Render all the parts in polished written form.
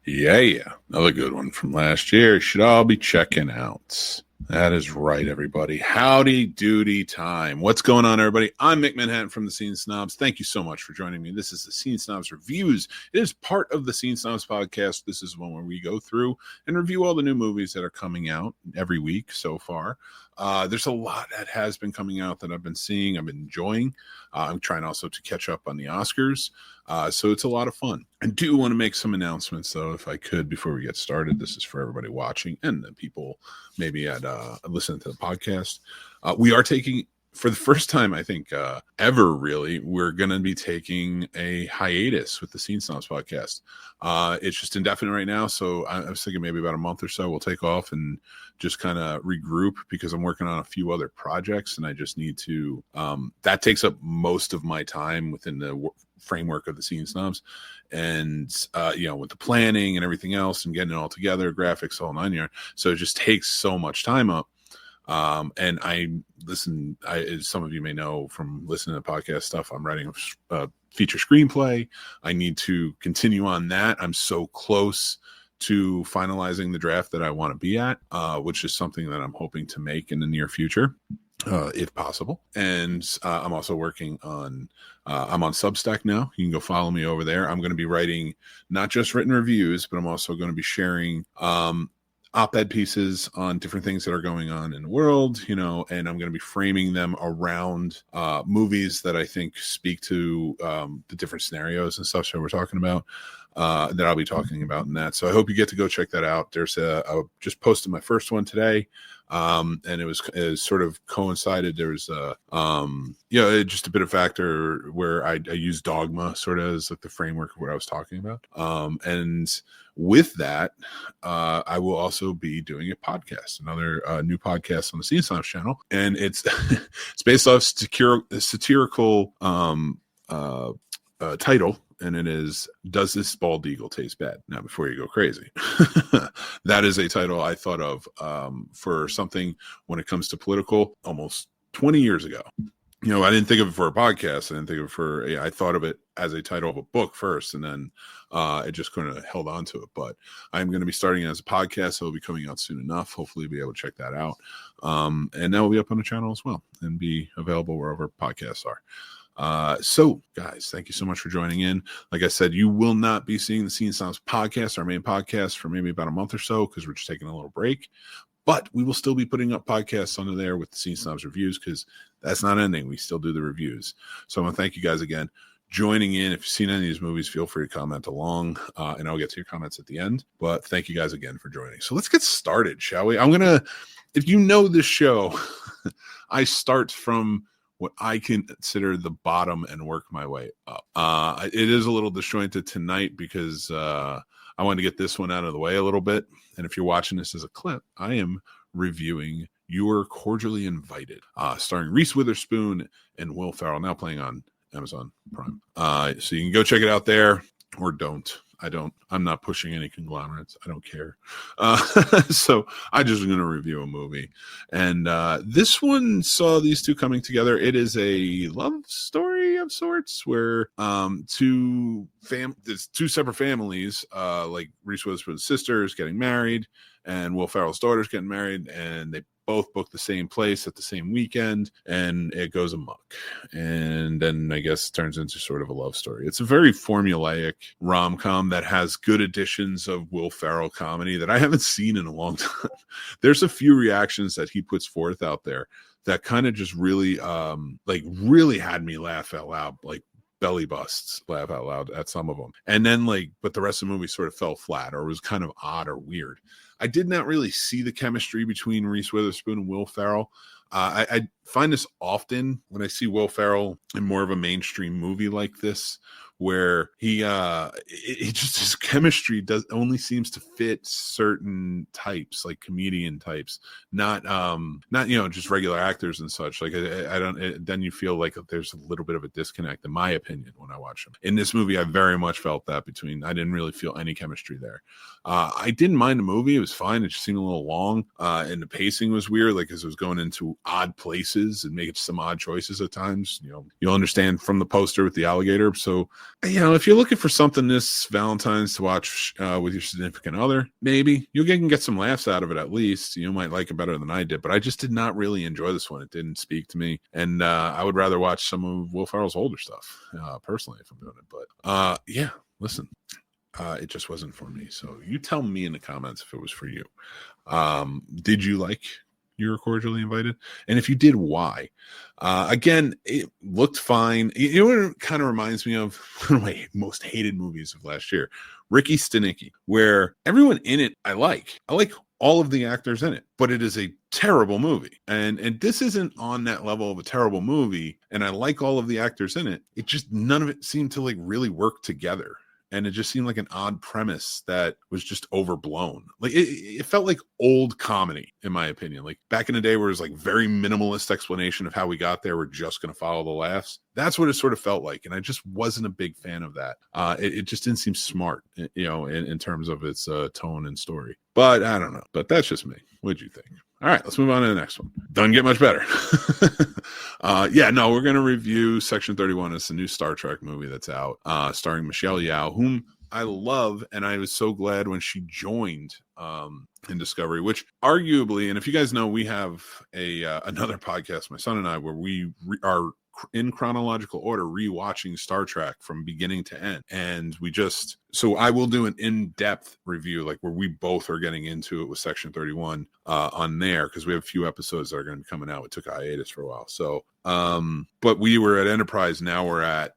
Yeah. Another good one from last year. Should all be checking out. That is right, everybody. Howdy doody time. What's going on, everybody? I'm Mick Manhattan from the Scene Snobs. Thank you so much for joining me. This is the Scene Snobs Reviews. It is part of the Scene Snobs podcast. This is one where we go through and review all the new movies that are coming out every week so far. There's a lot that has been coming out that I've been seeing, I've been enjoying. I'm trying also to catch up on the Oscars. So it's a lot of fun. I do want to make some announcements, though, if I could, before we get started. This is for everybody watching and the people maybe at listening to the podcast. We are taking, for the first time, I think, ever, really, we're going to be taking a hiatus with the Scene Snobs podcast. It's just indefinite right now, so I was thinking maybe about a month or so we'll take off and just kind of regroup, because I'm working on a few other projects, and I just need to, that takes up most of my time within the framework of the Scene Snobs, and with the planning and everything else and getting it all together, graphics, all 9 yards. So it just takes so much time up. And as some of you may know from listening to the podcast stuff, I'm writing a feature screenplay. I need to continue on that. I'm so close to finalizing the draft that I want to be at, which is something that I'm hoping to make in the near future, if possible. And I'm also working on, I'm on Substack now. You can go follow me over there. I'm going to be writing not just written reviews, but I'm also going to be sharing op-ed pieces on different things that are going on in the world, and I'm going to be framing them around movies that I think speak to the different scenarios and stuff that we're talking about, that I'll be talking about in that. So I hope you get to go check that out. There's I just posted my first one today. And it sort of coincided. There was just a bit of factor where I use dogma sort of as like the framework of what I was talking about. And with that, I will also be doing a podcast, another new podcast on the Scene Snobs channel, and it's it's based off satirical title. And it is, Does This Bald Eagle Taste Bad? Now, before you go crazy, that is a title I thought of for something when it comes to political almost 20 years ago. I didn't think of it for a podcast. I didn't think of it I thought of it as a title of a book first, and then it just kind of held on to it. But I'm going to be starting it as a podcast, so it'll be coming out soon enough. Hopefully, you'll be able to check that out. And that will be up on the channel as well and be available wherever podcasts are. So guys, thank you so much for joining in. Like I said, you will not be seeing the Scene Snobs podcast, our main podcast, for maybe about a month or so, because we're just taking a little break, but we will still be putting up podcasts under there with the Scene Snobs Reviews, because that's not ending. We still do the reviews. So I want to thank you guys again joining in. If you've seen any of these movies, feel free to comment along, and I'll get to your comments at the end. But thank you guys again for joining. So let's get started, shall we? If you know this show, I start from what I consider the bottom and work my way up. It is a little disjointed tonight because I wanted to get this one out of the way a little bit. And if you're watching this as a clip, I am reviewing You're Cordially Invited, starring Reese Witherspoon and Will Ferrell, now playing on Amazon Prime. So you can go check it out there, or don't. I'm not pushing any conglomerates. I don't care. So I just going to review a movie. And this one saw these two coming together. It is a love story of sorts where there's two separate families, like Reese Witherspoon's sister is getting married and Will Ferrell's daughter's getting married, and they both book the same place at the same weekend, and it goes amok. And then I guess it turns into sort of a love story. It's a very formulaic rom-com that has good additions of Will Ferrell comedy that I haven't seen in a long time. There's a few reactions that he puts forth out there that kind of just really, really had me laugh out loud, like belly busts, laugh out loud at some of them. And then but the rest of the movie sort of fell flat, or was kind of odd or weird. I did not really see the chemistry between Reese Witherspoon and Will Ferrell. I find this often when I see Will Ferrell in more of a mainstream movie like this, where he his chemistry only seems to fit certain types, like comedian types, not just regular actors and such. Like I don't. Then you feel like there's a little bit of a disconnect, in my opinion, when I watch him. In this movie, I very much felt that I didn't really feel any chemistry there. I didn't mind the movie; it was fine. It just seemed a little long, and the pacing was weird, like as it was going into odd places and making some odd choices at times. You'll understand from the poster with the alligator. So if you're looking for something this Valentine's to watch with your significant other, maybe you can get some laughs out of it at least. You might like it better than I did, but I just did not really enjoy this one. It didn't speak to me, and I would rather watch some of Will Ferrell's older stuff personally if I'm doing it. But yeah, listen, it just wasn't for me. So you tell me in the comments if it was for you. Did you like You're Cordially Invited? And if you did, why? Again, it looked fine. You know what it kind of reminds me of? One of my most hated movies of last year, Ricky Stenicki, where everyone in it I like all of the actors in it, but it is a terrible movie. And this isn't on that level of a terrible movie, and I like all of the actors in it. It just, none of it seemed to like really work together. And it just seemed like an odd premise that was just overblown. Like it felt like old comedy, in my opinion. Like back in the day where it was like very minimalist explanation of how we got there. We're just going to follow the laughs. That's what it sort of felt like. And I just wasn't a big fan of that. It just didn't seem smart, in terms of its tone and story. But I don't know. But that's just me. What'd you think? All right, let's move on to the next one. Doesn't get much better. We're going to review Section 31. It's a new Star Trek movie that's out, starring Michelle Yeoh, whom I love, and I was so glad when she joined in Discovery, which arguably, and if you guys know, we have another podcast, my son and I, where we are in chronological order rewatching Star Trek from beginning to end. And so I will do an in-depth review, like where we both are getting into it with Section 31 on there, because we have a few episodes that are going to be coming out. We took a hiatus for a while. So, but we were at Enterprise. Now we're at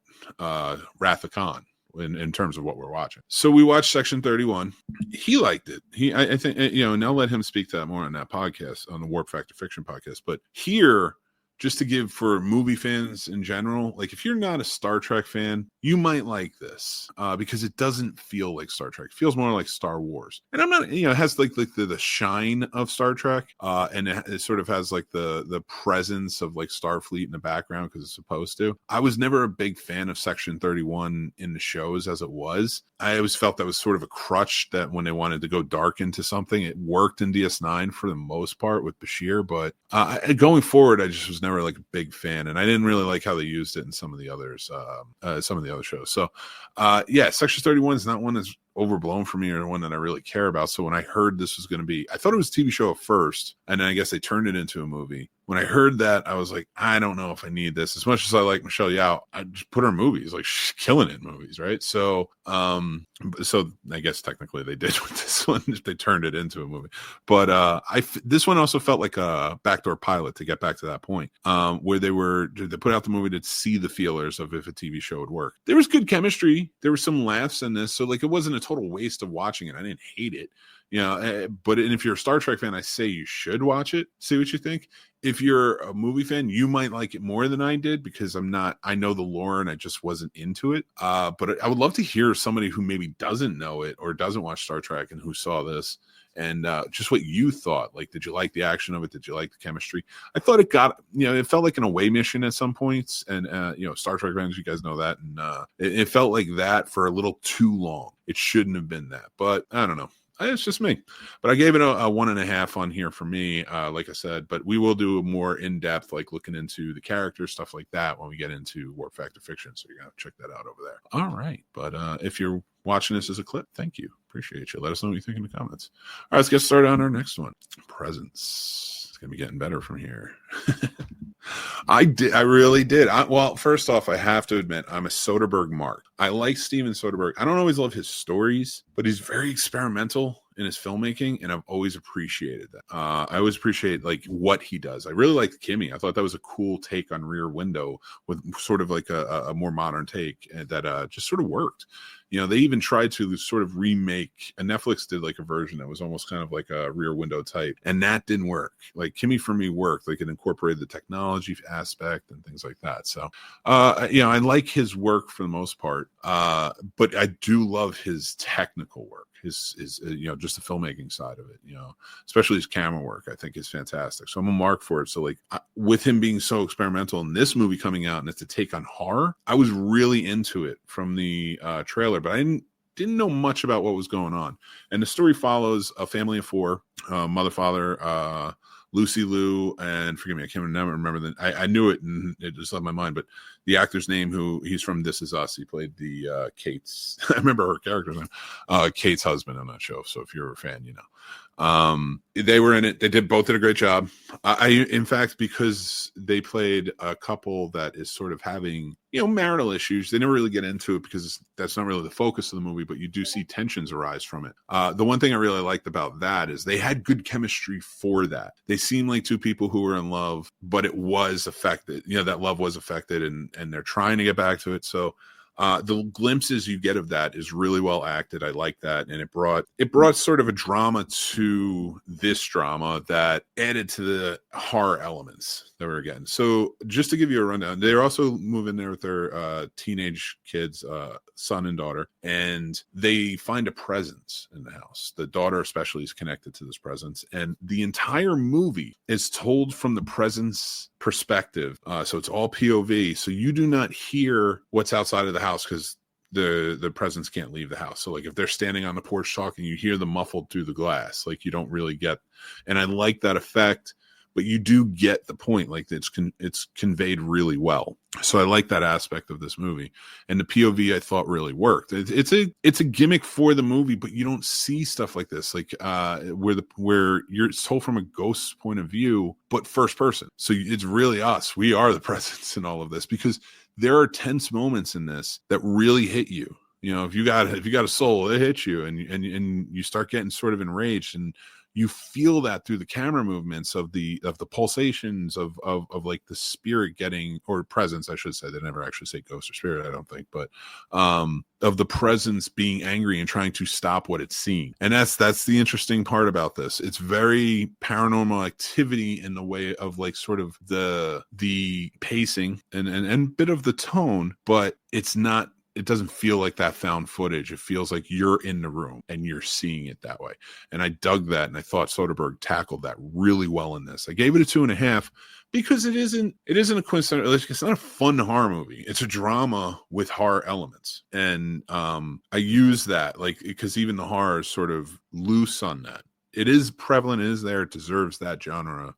Wrath of Khan. In terms of what we're watching. So we watched Section 31. He liked it. I think, and I'll let him speak to that more on that podcast, on the Warp Factor Fiction podcast. But here, just to give for movie fans in general, like if you're not a Star Trek fan, you might like this because it doesn't feel like Star Trek. It feels more like Star Wars. And I'm not, it has like the shine of Star Trek, and it sort of has like the presence of like Starfleet in the background because it's supposed to. I was never a big fan of Section 31 in the shows as it was. I always felt that was sort of a crutch that when they wanted to go dark into something, it worked in DS9 for the most part with Bashir, but going forward, I just was never like a big fan, and I didn't really like how they used it in some of the others, some of the other shows. So, Section 31 is not one that's overblown for me or one that I really care about. So when I heard this was going to be, I thought it was a TV show at first, and then I guess they turned it into a movie. When I heard that, I was like, I don't know if I need this. As much as I like Michelle Yeoh, I just put her in movies. Like, she's killing it in movies, right? So I guess technically they did with this one if they turned it into a movie. But this one also felt like a backdoor pilot, to get back to that point, where they put out the movie to see the feelers of if a TV show would work. There was good chemistry. There were some laughs in this, so like it wasn't a total waste of watching it. I didn't hate it. But if you're a Star Trek fan, I say you should watch it. See what you think. If you're a movie fan, you might like it more than I did because I know the lore and I just wasn't into it. But I would love to hear somebody who maybe doesn't know it or doesn't watch Star Trek and who saw this and just what you thought. Like, did you like the action of it? Did you like the chemistry? I thought it got, it felt like an away mission at some points. And, Star Trek fans, you guys know that. And it felt like that for a little too long. It shouldn't have been that. But I don't know. It's just me, but I gave it a 1.5 on here for me, like I said, but we will do a more in-depth, like looking into the characters, stuff like that when we get into Warp Factor Fiction. So you're going to check that out over there. All right. But if you're watching this as a clip, thank you. Appreciate you. Let us know what you think in the comments. All right, let's get started on our next one. Presents. It's going to be getting better from here. I really did. Well, first off, I have to admit, I'm a Soderbergh mark. I like Steven Soderbergh. I don't always love his stories, but he's very experimental in his filmmaking, and I've always appreciated that. I always appreciate like what he does. I really liked Kimmy. I thought that was a cool take on Rear Window with sort of like a more modern take that just sort of worked. They even tried to sort of remake, and Netflix did like a version that was almost kind of like a Rear Window type, and that didn't work. Like Kimmy for me worked. Like it incorporated the technology aspect and things like that. So, I like his work for the most part, but I do love his technical work. His just the filmmaking side of it, especially his camera work, I think is fantastic. So I'm a mark for it. So like with him being so experimental in this movie coming out and it's a take on horror, I was really into it from the trailer, but I didn't know much about what was going on. And the story follows a family of 4, mother, father, Lucy Liu, and forgive me, I can't remember I knew it and it just left my mind, but the actor's name, who he's from This Is Us. He played the Kate's. I remember her character's name, Kate's husband on that show. So if you're a fan, you know. They were in it. They both did a great job. In fact, because they played a couple that is sort of having, marital issues. They never really get into it because that's not really the focus of the movie, but you do see tensions arise from it. The one thing I really liked about that is they had good chemistry for that. They seemed like two people who were in love, but it was affected. That love was affected, and they're trying to get back to it. So the glimpses you get of that is really well acted. I like that, and it brought sort of a drama to this drama that added to the horror elements that we're getting. So just to give you a rundown, they're also moving there with their teenage kids, son and daughter, and they find a presence in the house. The daughter especially is connected to this presence, and the entire movie is told from the presence perspective. So it's all POV. So you do not hear what's outside of the house because the presence can't leave the house. So like if they're standing on the porch talking, you hear them muffled through the glass. Like you don't really get, and I like that effect, but you do get the point. Like it's conveyed really well. So I like that aspect of this movie, and the POV I thought really worked. It's a gimmick for the movie, but you don't see stuff like this, like where you're told from a ghost's point of view, but first person. So it's really us. We are the presence in all of this, because there are tense moments in this that really hit you. If you got a soul, it hits you, and you start getting sort of enraged, and you feel that through the camera movements of the pulsations of like the spirit getting, or presence, I should say. They never actually say ghost or spirit, I don't think, but of the presence being angry and trying to stop what it's seeing. And that's the interesting part about this. It's very Paranormal Activity in the way of like sort of the pacing and bit of the tone, but it doesn't feel like that found footage. It feels like you're in the room and you're seeing it that way. And I dug that, and I thought Soderbergh tackled that really well in this. I gave it a 2.5 because it isn't a coincidental. It's not a fun horror movie. It's a drama with horror elements. And I use that, like, because even the horror is sort of loose on that. It is prevalent, it is there, it deserves that genre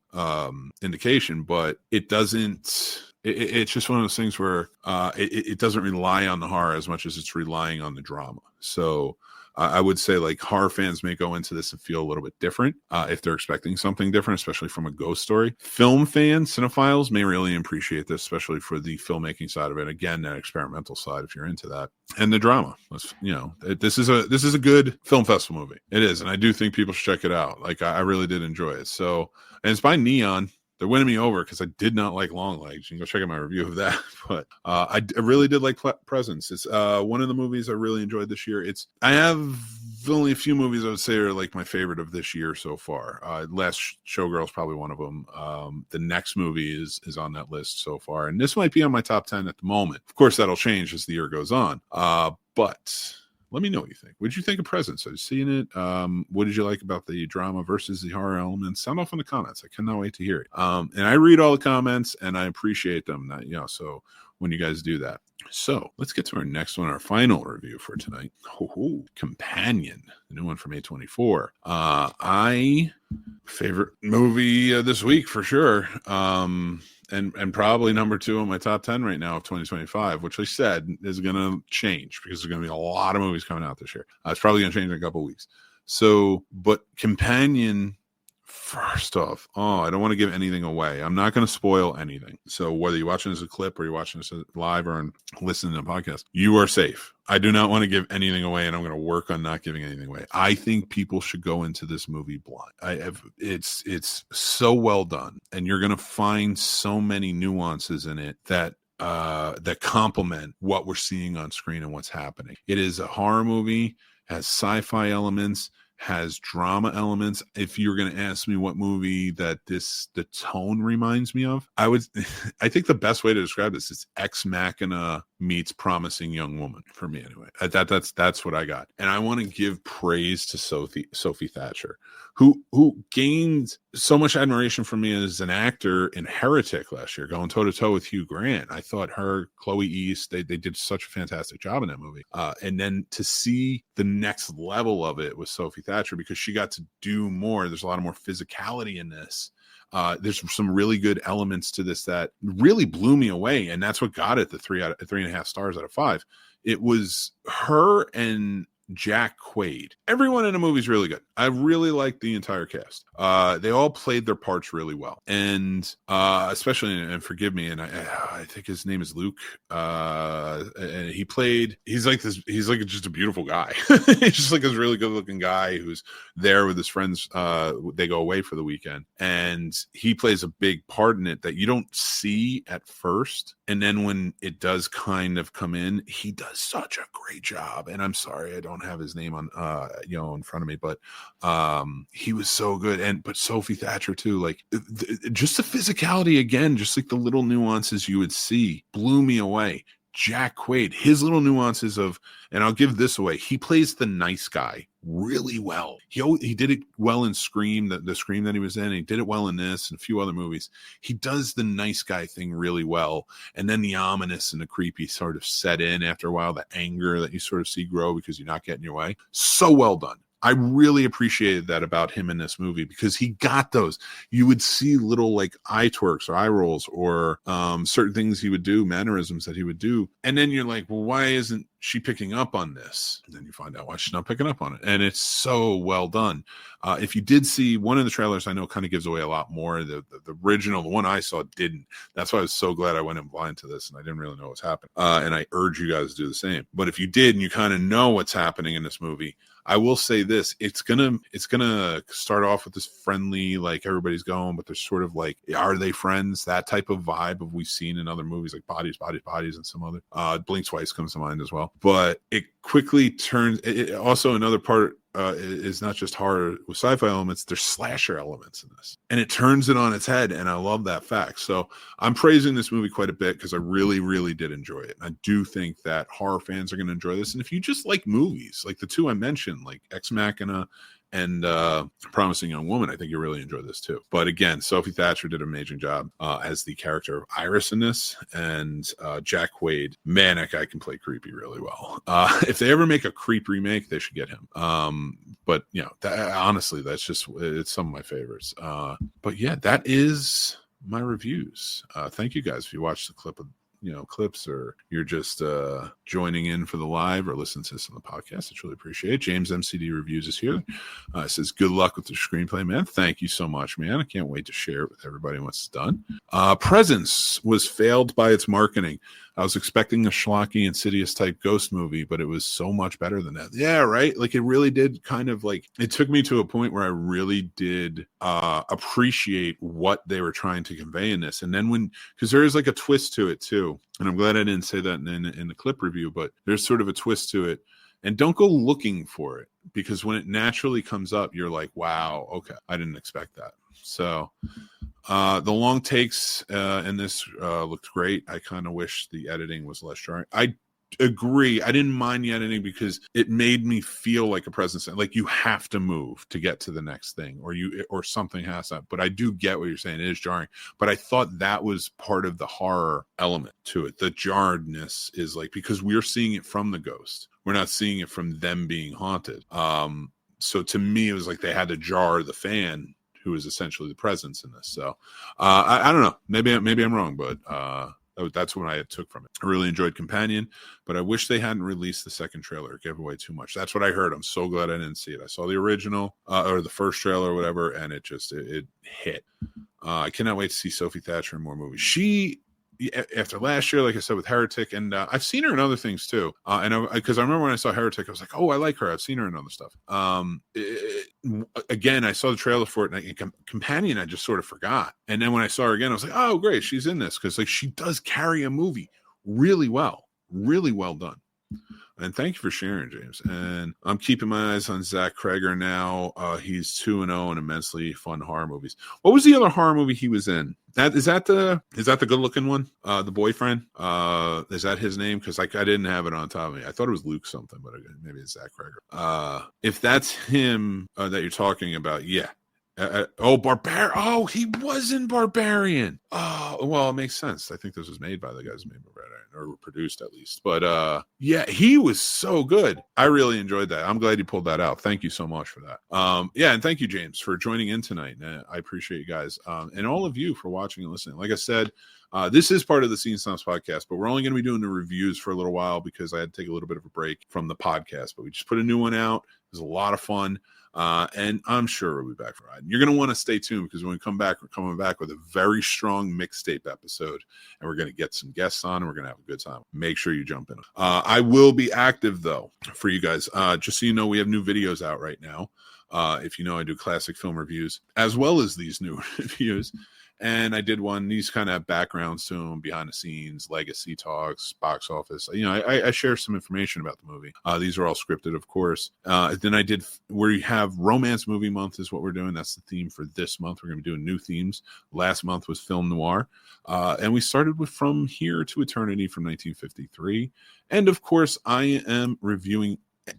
indication, but it doesn't. It's just one of those things where it doesn't rely on the horror as much as it's relying on the drama. So I would say like horror fans may go into this and feel a little bit different if they're expecting something different, especially from a ghost story. Film fans, cinephiles may really appreciate this, especially for the filmmaking side of it. Again, that experimental side, if you're into that, and the drama. This is a good film festival movie. It is, and I do think people should check it out. Like I really did enjoy it. So, and it's by Neon. They're winning me over because I did not like Long Legs. You can go check out my review of that. But I really did like Presence. It's one of the movies I really enjoyed this year. I have only a few movies I would say are like my favorite of this year so far. Last Showgirl is probably one of them. The next movie is on that list so far. And this might be on my top 10 at the moment. Of course, that'll change as the year goes on. But let me know what you think. What did you think of Presence? Have you seen it? What did you like about the drama versus the horror elements? Sound off in the comments. I cannot wait to hear it. And I read all the comments and I appreciate them. So when you guys do that. So let's get to our next one, our final review for tonight. Companion, the new one from A24. Favorite movie this week for sure. And probably number 2 on my top 10 right now of 2025, which I said is going to change because there's going to be a lot of movies coming out this year. It's probably going to change in a couple of weeks. So, but Companion, first off, I don't want to give anything away. I'm not going to spoil anything. So whether you're watching this as a clip or you're watching this live or listening to the podcast, you are safe. I do not want to give anything away, and I'm going to work on not giving anything away. I think people should go into this movie blind. It's so well done, and you're going to find so many nuances in it that complement what we're seeing on screen and what's happening. It is a horror movie, has sci-fi elements, has drama elements. If you're going to ask me what movie that the tone reminds me of, I think the best way to describe this is Ex Machina meets Promising Young Woman for me anyway. That's what I got. And I want to give praise to Sophie Thatcher, who gained so much admiration from me as an actor in Heretic last year, going toe to toe with Hugh Grant. I thought Chloe East, they did such a fantastic job in that movie. And then to see the next level of it with Sophie Thatcher, because she got to do more. There's a lot of more physicality in this. There's some really good elements to this that really blew me away, and that's what got it the 3.5 stars out of 5. It was her and Jack Quaid. Everyone in the movie is really good. I really liked the entire cast. They all played their parts really well, and especially, and forgive me, and I think his name is Luke. And he's like just a beautiful guy. He's just like this really good looking guy who's there with his friends. They go away for the weekend, and he plays a big part in it that you don't see at first, and then when it does kind of come in, he does such a great job. And I'm sorry I don't have his name on in front of me, but he was so good. But Sophie Thatcher too, like just the physicality again, just like the little nuances you would see blew me away. Jack Quaid, his little nuances and I'll give this away, he plays the nice guy really well. He did it well in Scream, the Scream that he was in. He did it well in this and a few other movies. He does the nice guy thing really well, and then the ominous and the creepy sort of set in after a while, the anger that you sort of see grow because you're not getting your way. So well done. I really appreciated that about him in this movie, because he got those. You would see little like eye twerks or eye rolls or certain things he would do, mannerisms that he would do. And then you're like, well, why isn't she picking up on this? And then you find out why she's not picking up on it. And it's so well done. If you did see one of the trailers, I know kind of gives away a lot more. The original, the one I saw, didn't. That's why I was so glad I went in blind to this and I didn't really know what's happening. And I urge you guys to do the same. But if you did and you kind of know what's happening in this movie, I will say this: it's gonna start off with this friendly, like everybody's going, but there's sort of like, are they friends? That type of vibe of we've seen in other movies like Bodies, and some other. Blink Twice comes to mind as well. But it quickly turns. Also, another part is not just horror with sci-fi elements. There's slasher elements in this, and it turns it on its head. And I love that fact. So I'm praising this movie quite a bit because I really, really did enjoy it. And I do think that horror fans are going to enjoy this. And if you just like movies, like the two I mentioned, like Ex Machina and Promising Young Woman, I think you really enjoy this too. But again, Sophie Thatcher did an amazing job as the character of Iris in this, and Jack Quaid, man, that guy can play creepy really well. If they ever make a Creep remake, they should get him. But honestly, it's some of my favorites. But yeah, that is my reviews. Thank you guys if you watched the clips, or you're just joining in for the live or listening to this on the podcast. It's really appreciate. James MCD Reviews is here. Says good luck with the screenplay, man. Thank you so much, man. I can't wait to share it with everybody once it's done. Presence was failed by its marketing. I was expecting a schlocky, Insidious type ghost movie, but it was so much better than that. Yeah, right. Like it really did kind of like, it took me to a point where I really did appreciate what they were trying to convey in this. And then because there is like a twist to it too. And I'm glad I didn't say that in the clip review, but there's sort of a twist to it. And don't go looking for it, because when it naturally comes up, you're like, wow, okay, I didn't expect that. So the long takes in this looked great. I kind of wish the editing was less jarring. I agree. I didn't mind the editing because it made me feel like a presence, like you have to move to get to the next thing, or something has to. But I do get what you're saying. It is jarring. But I thought that was part of the horror element to it. The jarredness is like, because we're seeing it from the ghost. We're not seeing it from them being haunted. So to me, it was like they had to jar the fan, who is essentially the presence in this. So I don't know. Maybe I'm wrong, but that's what I took from it. I really enjoyed Companion, but I wish they hadn't released the second trailer. It gave away too much. That's what I heard. I'm so glad I didn't see it. I saw the original or the first trailer or whatever, and it hit. I cannot wait to see Sophie Thatcher in more movies. She, after last year, like I said, with Heretic, and I've seen her in other things too. Because I remember when I saw Heretic, I was like, oh, I like her. I've seen her in other stuff. Again, I saw the trailer for it, and Companion, I just sort of forgot. And then when I saw her again, I was like, oh, great, she's in this, because like she does carry a movie really well done. And thank you for sharing, James. And I'm keeping my eyes on Zach Kreger now. He's 2-0 in immensely fun horror movies. What was the other horror movie he was in? Is that the good looking one? The boyfriend? Is that his name? Because I didn't have it on top of me. I thought it was Luke something, but maybe it's Zach Kreger. If that's him that you're talking about, yeah. He was in Barbarian. Oh, well, it makes sense. I think this was made by the guys who made Barbarian, or produced at least. But yeah, he was so good. I really enjoyed that. I'm glad you pulled that out. Thank you so much for that. Yeah, and thank you, James, for joining in tonight. I appreciate you guys, and all of you for watching and listening. Like I said, this is part of the Scene Snobs podcast, but we're only going to be doing the reviews for a little while because I had to take a little bit of a break from the podcast. But we just put a new one out. It was a lot of fun. And I'm sure we'll be back for it. You're going to want to stay tuned because when we come back, we're coming back with a very strong mixtape episode, and we're going to get some guests on, and we're going to have a good time. Make sure you jump in. I will be active, though, for you guys. Just so you know, we have new videos out right now. If you know, I do classic film reviews as well as these new reviews. And I did one, these kind of backgrounds to them, behind the scenes, legacy talks, box office. You know, I share some information about the movie. These are all scripted, of course. Then I did, we have Romance Movie Month is what we're doing. That's the theme for this month. We're going to be doing new themes. Last month was Film Noir. And we started with From Here to Eternity from 1953. And of course, I am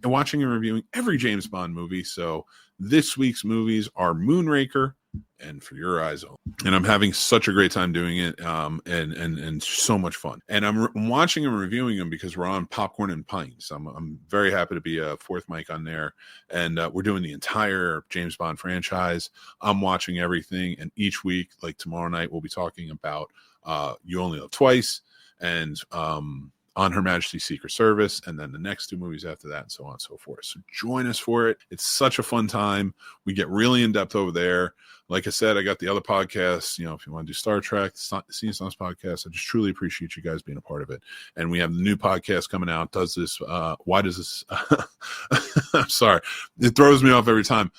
watching and reviewing every James Bond movie. So this week's movies are Moonraker and For Your Eyes Only. And I'm having such a great time doing it, and so much fun. And I'm watching and reviewing them because we're on Popcorn and Pints. I'm very happy to be a fourth mic on there. And we're doing the entire James Bond franchise. I'm watching everything. And each week, like tomorrow night, we'll be talking about You Only Live Twice and On Her Majesty's Secret Service, and then the next two movies after that, and so on and so forth. So join us for it. It's such a fun time. We get really in depth over there. Like I said, I got the other podcasts. You know, if you want to do Star Trek, the Scene Snobs podcast, I just truly appreciate you guys being a part of it. And we have the new podcast coming out. Why does this? I'm sorry, it throws me off every time.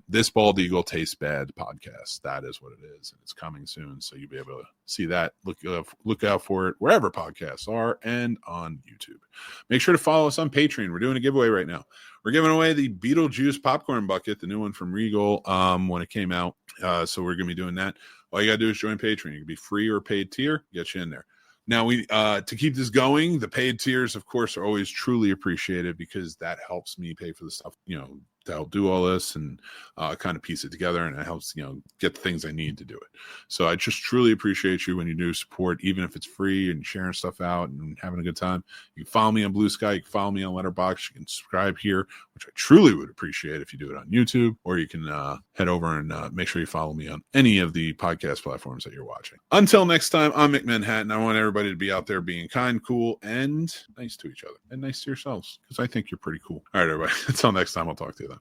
This Bald Eagle Tastes Bad podcast. That is what it is, and it's coming soon. So you'll be able to see that. Look out for it wherever podcasts are and on YouTube. Make sure to follow us on Patreon. We're doing a giveaway right now. We're giving away the Beetlejuice popcorn bucket, the new one from Regal, when it came out. So we're going to be doing that. All you got to do is join Patreon. You can be free or paid tier. Get you in there. Now, we to keep this going, the paid tiers, of course, are always truly appreciated because that helps me pay for the stuff, you know, to help do all this and kind of piece it together, and it helps, you know, get the things I need to do it. So I just truly appreciate you when you do support, even if it's free and sharing stuff out and having a good time. You can follow me on Blue Sky, you can follow me on Letterboxd, you can subscribe here, which I truly would appreciate if you do it on YouTube, or you can head over and make sure you follow me on any of the podcast platforms that you're watching. Until next time, I'm Mick Manhattan. I want everybody to be out there being kind, cool, and nice to each other, and nice to yourselves, because I think you're pretty cool. All right, everybody. Until next time, I'll talk to you then.